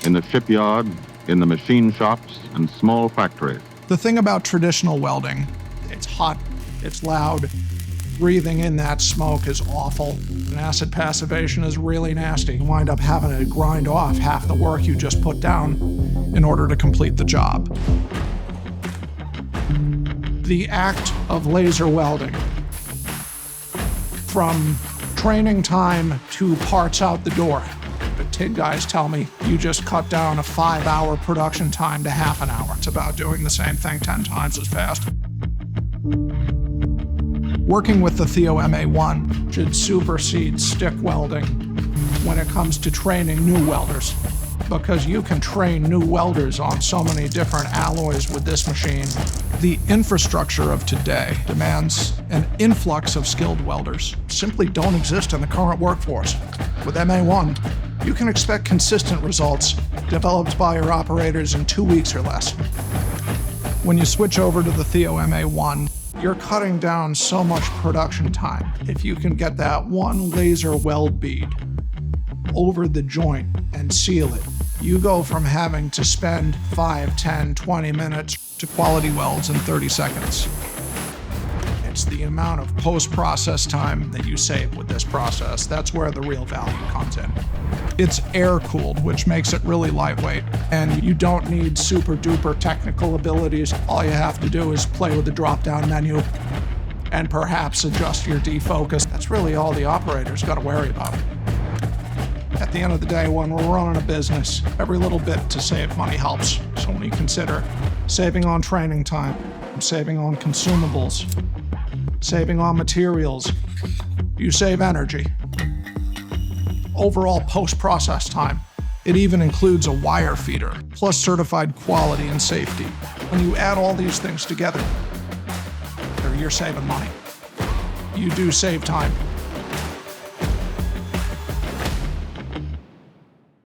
in the shipyard, in the machine shops, and small factories. The thing about traditional welding, it's hot, it's loud, breathing in that smoke is awful. And acid passivation is really nasty. You wind up having to grind off half the work you just put down in order to complete the job. The act of laser welding, from training time to parts out the door. The TIG guys tell me you just cut down a 5-hour production time to half an hour. It's about doing the same thing 10 times as fast. Working with the Theo MA1 should supersede stick welding when it comes to training new welders, because you can train new welders on so many different alloys with this machine. The infrastructure of today demands an influx of skilled welders. Simply don't exist in the current workforce. With MA1, you can expect consistent results developed by your operators in 2 weeks or less. When you switch over to the Theo MA1, you're cutting down so much production time. If you can get that one laser weld bead over the joint and seal it, you go from having to spend 5, 10, 20 minutes to quality welds in 30 seconds. It's the amount of post-process time that you save with this process. That's where the real value comes in. It's air-cooled, which makes it really lightweight, and you don't need super-duper technical abilities. All you have to do is play with the drop-down menu and perhaps adjust your defocus. That's really all the operator's got to worry about. At the end of the day, when we're running a business, every little bit to save money helps. So when you consider saving on training time, saving on consumables, saving on materials, you save energy. Overall post-process time, it even includes a wire feeder, plus certified quality and safety. When you add all these things together, you're saving money. You do save time.